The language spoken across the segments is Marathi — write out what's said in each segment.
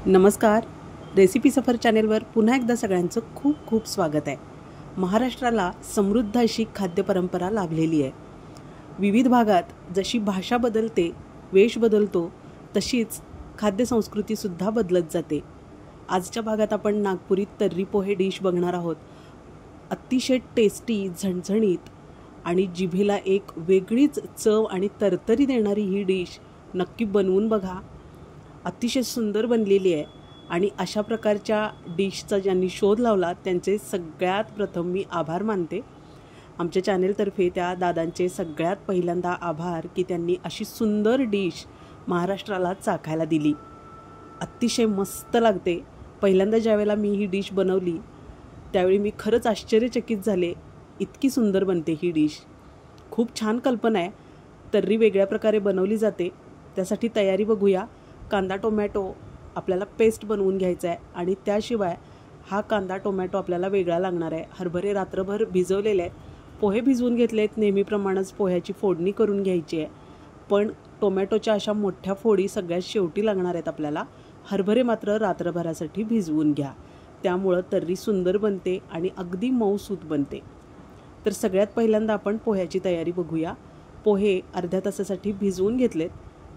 नमस्कार. रेसिपी सफर चॅनेलवर पुन्हा एकदा सगळ्यांचं खूप खूप स्वागत आहे. महाराष्ट्राला समृद्ध अशी खाद्यपरंपरा लाभलेली आहे. विविध भागात जशी भाषा बदलते, वेश बदलतो, तशीच खाद्यसंस्कृतीसुद्धा बदलत जाते. आजच्या भागात आपण नागपुरी तर्री पोहे डिश बघणार आहोत. अतिशय टेस्टी, झणझणीत आणि जिभेला एक वेगळीच चव आणि तरतरी देणारी ही डिश नक्की बनवून बघा. अतिशय सुंदर बनलेली आहे आणि अशा प्रकारच्या डिशचा ज्यांनी शोध लावला त्यांचे सगळ्यात प्रथम मी आभार मानते. आमच्या चॅनेलतर्फे त्या दादांचे सगळ्यात पहिल्यांदा आभार की त्यांनी अशी सुंदर डिश महाराष्ट्राला चाखायला दिली. अतिशय मस्त लागते. पहिल्यांदा ज्यावेळेला मी ही डिश बनवली त्यावेळी मी खरंच आश्चर्यचकित झाले. इतकी सुंदर बनते ही डिश. खूप छान कल्पना आहे. तर्री वेगळ्या प्रकारे बनवली जाते. त्यासाठी तयारी बघूया. कांदा टोमॅटो आपल्याला पेस्ट बनवून घ्यायचा आहे आणि त्याशिवाय हा कांदा टोमॅटो आपल्याला वेगळा लागणार आहे. हरभरे रात्रभर भिजवलेले आहेत. पोहे भिजवून घेतले आहेत. नेहमीप्रमाणेच पोह्याची फोडणी करून घ्यायची आहे. पण टोमॅटोच्या अशा मोठ्या फोडी सगळ्यात शेवटी लागणार आहेत आपल्याला. हरभरे मात्र रात्रभरासाठी भिजवून घ्या. त्यामुळं तर्री सुंदर बनते आणि अगदी मऊसूत बनते. तर सगळ्यात पहिल्यांदा आपण पोह्याची तयारी बघूया. पोहे अर्ध्या तासासाठी भिजवून घेतलेत.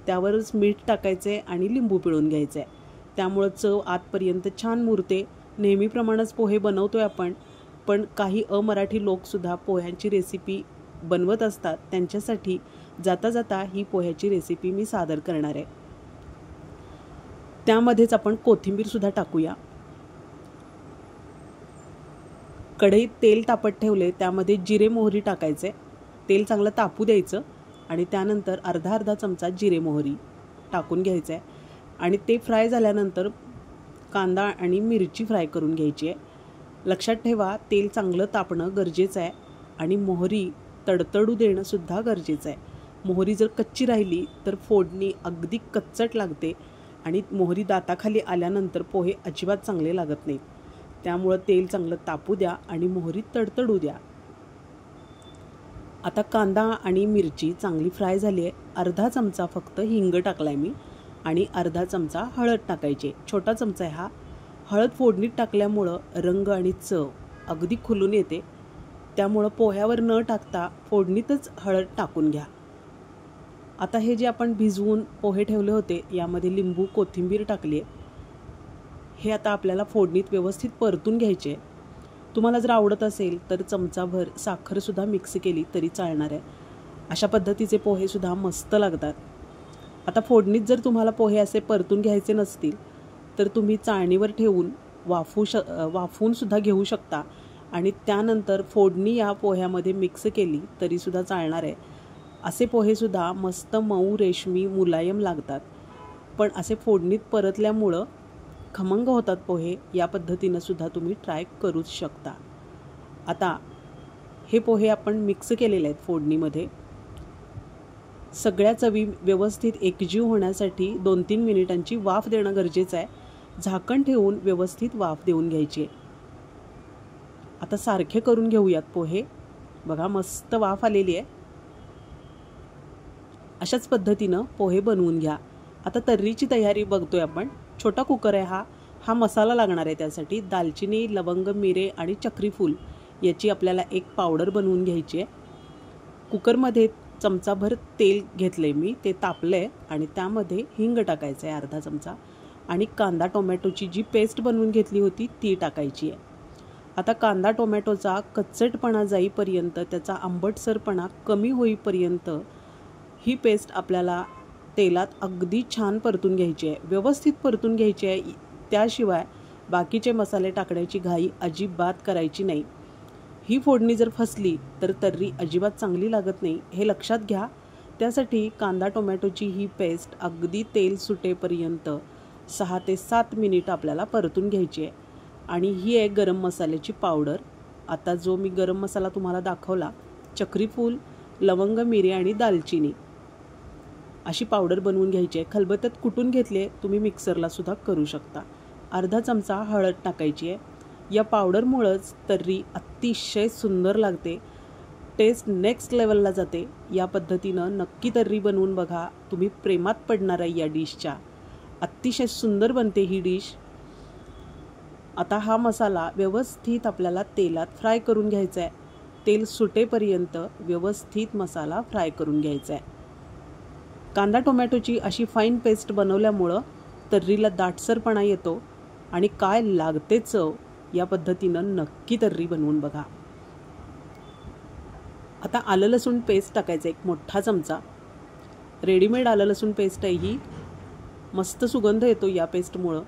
त्यावरच मीठ टाकायचे आणि लिंबू पिळून घ्यायचं आहे. त्यामुळं चव आतपर्यंत छान मुरते. नेहमीप्रमाणेच पोहे बनवतोय आपण, पण काही अमराठी लोकसुद्धा पोह्यांची रेसिपी बनवत असतात. त्यांच्यासाठी जाता जाता ही पोह्याची रेसिपी मी सादर करणार आहे. त्यामध्येच आपण कोथिंबीरसुद्धा टाकूया. कढईत तेल तापत ठेवले. त्यामध्ये जिरे मोहरी टाकायचे. तेल चांगलं तापू द्यायचं आणि त्यानंतर अर्धा चमचा जिरे मोहरी टाकून घ्यायचं आहे आणि ते फ्राय झाल्यानंतर कांदा आणि मिरची फ्राय करून घ्यायची आहे. लक्षात ठेवा, तेल चांगलं तापणं गरजेचं आहे आणि मोहरी तडतडू देणंसुद्धा गरजेचं आहे. मोहरी जर कच्ची राहिली तर फोडणी अगदी कच्चट लागते आणि मोहरी दाताखाली आल्यानंतर पोहे अजिबात चांगले लागत नाहीत. त्यामुळं तेल चांगलं तापू द्या आणि मोहरी तडतडू द्या. आता कांदा आणि मिरची चांगली फ्राय झाली आहे. अर्धा चमचा फक्त हिंग टाकला आहे मी आणि अर्धा चमचा हळद टाकायची. छोटा चमचा आहे हा. हळद फोडणीत टाकल्यामुळं रंग आणि चव अगदी खुलून येते. त्यामुळं पोह्यावर न टाकता फोडणीतच हळद टाकून घ्या. आता हे जे आपण भिजवून पोहे ठेवले होते यामध्ये लिंबू कोथिंबीर टाकली आहे. हे आता आपल्याला फोडणीत व्यवस्थित परतून घ्यायचे. तुम्हाला जर आवडत असेल तर चमचाभर साखरसुद्धा मिक्स केली तरी चालणार आहे. अशा पद्धतीचे पोहेसुद्धा मस्त लागतात. आता फोडणीत जर तुम्हाला पोहे असे परतून घ्यायचे नसतील तर तुम्ही चाळणीवर ठेवून वाफवूनसुद्धा घेऊ शकता आणि त्यानंतर फोडणी या पोह्यामध्ये मिक्स केली तरीसुद्धा चालणार आहे. असे पोहेसुद्धा मस्त मऊ रेशमी मुलायम लागतात. पण असे फोडणीत परतल्यामुळं खमंग होतात पोहे. या पद्धतीनं सुद्धा तुम्ही ट्राय करूच शकता. आता हे पोहे आपण मिक्स केलेले आहेत फोडणीमध्ये. सगळ्या चवी व्यवस्थित एकजीव होण्यासाठी 2-3 मिनिटांची वाफ देणं गरजेचं आहे. झाकण ठेवून व्यवस्थित वाफ देऊन घ्यायची आहे. आता सारखे करून घेऊयात पोहे. बघा मस्त वाफ आलेली आहे. अशाच पद्धतीनं पोहे बनवून घ्या. आता तर्रीची तयारी बघतोय आपण. छोटा कुकर आहे हा मसाला लागणार आहे. त्यासाठी दालचिनी, लवंग, मिरे आणि चक्रीफूल याची आपल्याला एक पावडर बनवून घ्यायची आहे. कुकरमध्ये चमचाभर तेल घेतलं आहे मी. ते तापलं आहे आणि त्यामध्ये हिंग टाकायचं आहे अर्धा चमचा आणि कांदा टोमॅटोची जी पेस्ट बनवून घेतली होती ती टाकायची आहे. आता कांदा टोमॅटोचा कच्चटपणा जाईपर्यंत, त्याचा आंबटसरपणा कमी होईपर्यंत ही पेस्ट आपल्याला तेलात अगदी छान परतून घ्यायची आहे. व्यवस्थित परतून घ्यायची आहे. त्याशिवाय बाकीचे मसाले टाकण्याची घाई अजिबात करायची नाही. ही फोडणी जर फसली तर तर्री अजिबात चांगली लागत नाही, हे लक्षात घ्या. त्यासाठी कांदा टोमॅटोची ही पेस्ट अगदी तेल सुटेपर्यंत 6 ते 7 मिनिट आपल्याला परतून घ्यायची आहे. आणि ही आहे गरम मसाल्याची पावडर. आता जो मी गरम मसाला तुम्हाला दाखवला, चक्रीफूल, लवंग, मिरे आणि दालचिनी अशी पावडर बनवून घ्यायची आहे. खलबत्त्यात कुटून घेतले, तुम्ही मिक्सरलासुद्धा करू शकता. अर्धा चमचा हळद टाकायची आहे. या पावडरमुळंच तर्री अतिशय सुंदर लागते. टेस्ट नेक्स्ट लेवलला जाते. या पद्धतीनं नक्की तर्री बनवून बघा. तुम्ही प्रेमात पडणार आहे या डिशच्या. अतिशय सुंदर बनते ही डिश। आता हा मसाला व्यवस्थित आपल्याला तेलात फ्राय करून घ्यायचा आहे। तेल सुटेपर्यंत व्यवस्थित मसाला फ्राय करून घ्यायचा आहे। कांदा टोमॅटोची अशी फाईन पेस्ट बनवल्यामुळं तर्रीला दाटसरपणा येतो आणि काय लागते चव, या पद्धतीनं नक्की तर्री बनवून बघा। आता आलं लसूण पेस्ट टाकायचं 1 मोठा चमचा। रेडीमेड आलं लसूण पेस्ट आहे ही, मस्त सुगंध येतो या पेस्टमुळं।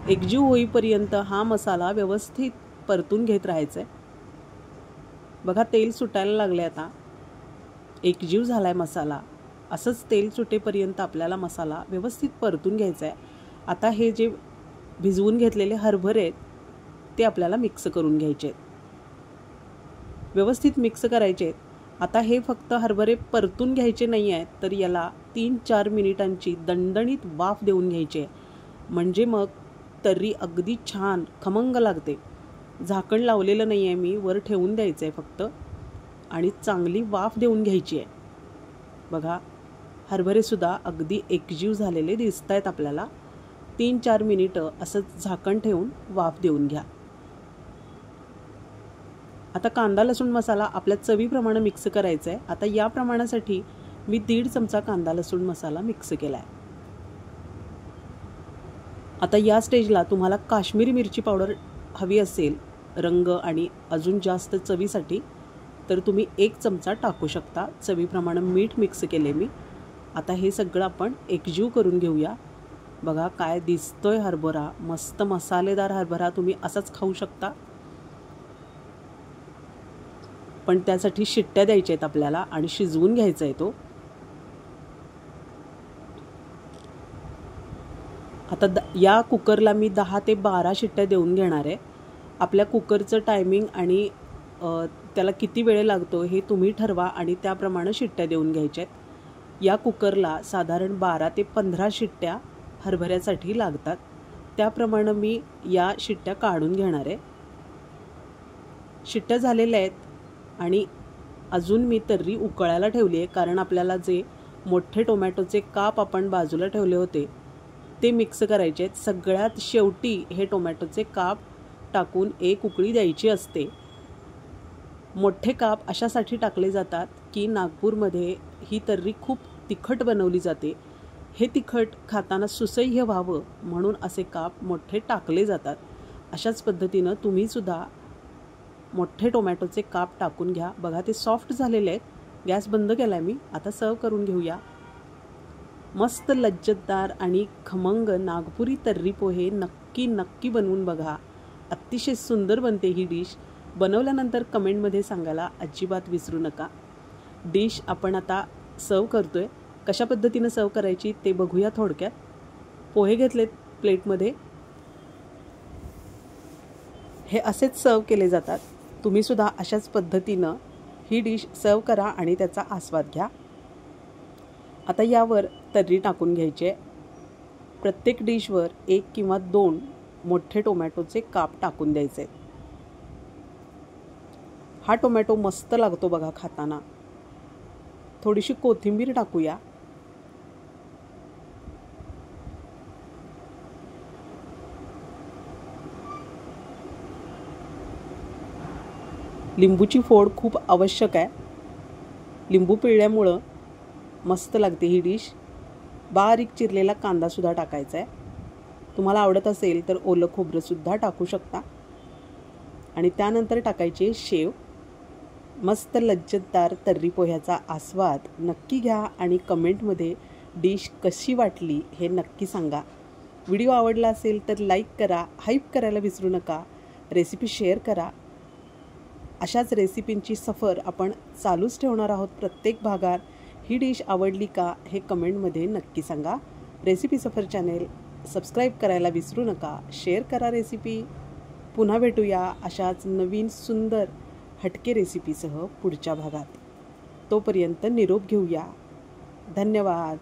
एकजीव होईपर्यंत हा मसाला व्यवस्थित परतून घेत राहायचा आहे। बघा तेल सुटायला लागले, आता एकजीव झालाय मसाला। असंच तेल सुटेपर्यंत आपल्याला मसाला व्यवस्थित परतून घ्यायचा आहे। आता हे जे भिजवून घेतलेले हरभरे आहेत ते आपल्याला मिक्स करून घ्यायचे आहेत, व्यवस्थित मिक्स करायचे आहेत। आता हे फक्त हरभरे परतून घ्यायचे नाही आहेत, तर याला 3-4 मिनिटांची दणदणीत वाफ देऊन घ्यायची आहे, म्हणजे मग तर्री अगदी छान खमंग लागते। झाकण लावलेलं नाही आहे मी, वर ठेवून द्यायचं आहे फक्त आणि चांगली वाफ देऊन घ्यायची आहे। बघा हरभरेसुद्धा अगदी एकजीव झालेले दिसत आहेत आपल्याला। 3-4 मिनिटं असंच झाकण ठेवून वाफ देऊन घ्या। आता कांदा लसूण मसाला आपल्या चवीप्रमाणे मिक्स करायचा आहे। आता या प्रमाणासाठी मी 1.5 चमचा कांदा लसूण मसाला मिक्स केला आहे। आता या स्टेजला तुम्हाला काश्मीरी मिरची पावडर हवी असेल रंग आणि अजून जास्त चवीसाठी, तर तुम्ही 1 चमचा टाकू शकता। चवीप्रमाणे मीठ मिक्स केले मी। आता हे सगळं आपण एकजीव करून घेऊया। बघा काय दिसतोय हरभरा, मस्त मसालेदार हरभरा तुम्ही असाच खाऊ शकता, पण त्यासाठी शिट्ट्या द्यायच्या आहेत आपल्याला आणि शिजवून घ्यायचा आहे तो। आता या कुकरला मी 10 ते 12 शिट्ट्या देऊन घेणार आहे। आपल्या कुकरचं टायमिंग आणि त्याला किती वेळ लागतो हे तुम्ही ठरवा आणि त्याप्रमाणे शिट्ट्या देऊन घ्यायच्या आहेत। या कुकरला साधारण 12 ते 15 शिट्ट्या हरभऱ्यासाठी लागतात, त्याप्रमाणे मी या शिट्ट्या काढून घेणार आहे। शिट्ट्या झालेल्या आहेत आणि अजून मी तर्री उकळायला ठेवली आहे, कारण आपल्याला जे मोठे टोमॅटोचे काप आपण बाजूला ठेवले होते ते मिक्स करायचे आहेत। सगळ्यात शेवटी हे टोमॅटोचे काप टाकून 1 उकळी द्यायची असते। मोठे काप अशासाठी टाकले जातात की नागपूरमध्ये ही तर्री खूप तिखट बनवली जाते, हे तिखट खाताना सुसह्य व्हावं म्हणून असे काप मोठे टाकले जातात। अशाच पद्धतीनं तुम्हीसुद्धा मोठे टोमॅटोचे काप टाकून घ्या। बघा ते सॉफ्ट झालेले आहेत। गॅस बंद केला मी, आता सर्व करून घेऊया। मस्त लज्जतदार आणि खमंग नागपुरी तर्री पोहे नक्की बनवून बघा। अतिशय सुंदर बनते ही डिश। बनवल्यानंतर कमेंटमध्ये सांगायला अजिबात विसरू नका। डिश आपण आता सर्व करतोय, कशा पद्धतीनं सर्व करायची ते बघूया थोडक्यात। पोहे घेतलेत प्लेटमध्ये, हे असेच सर्व केले जातात। तुम्हीसुद्धा अशाच पद्धतीनं ही डिश सर्व करा आणि त्याचा आस्वाद घ्या। आता यावर तर्री टाकून घ्यायची आहे। प्रत्येक डिशवर 1 किंवा 2 मोठे टोमॅटोचे काप टाकून द्यायचे। हा टोमॅटो मस्त लागतो बघा खाताना। थोडीशी कोथिंबीर टाकूया। लिंबूची फोड खूप आवश्यक आहे, लिंबू पिळल्यामुळं मस्त लागते ही डिश। बारीक चिरलेला कांदासुद्धा टाकायचा आहे। तुम्हाला आवडत असेल तर ओलं खोबरंसुद्धा टाकू शकता आणि त्यानंतर टाकायचे शेव। मस्त लज्जतदार तर्री पोह्याचा आस्वाद नक्की घ्या आणि कमेंटमध्ये डिश कशी वाटली हे नक्की सांगा। व्हिडिओ आवडला असेल तर लाईक करा, हाईप करायला विसरू नका, रेसिपी शेअर करा। अशाच रेसिपींची सफर आपण चालूच ठेवणार आहोत प्रत्येक भागात। ही डिश आवडली का हे कमेंटमध्ये नक्की सांगा। रेसिपी सफर चॅनेल सबस्क्राईब करायला विसरू नका, शेअर करा रेसिपी। पुन्हा भेटूया अशाच नवीन सुंदर हटके रेसिपीसह पुढच्या भागात। तोपर्यंत निरोप घेऊया। धन्यवाद।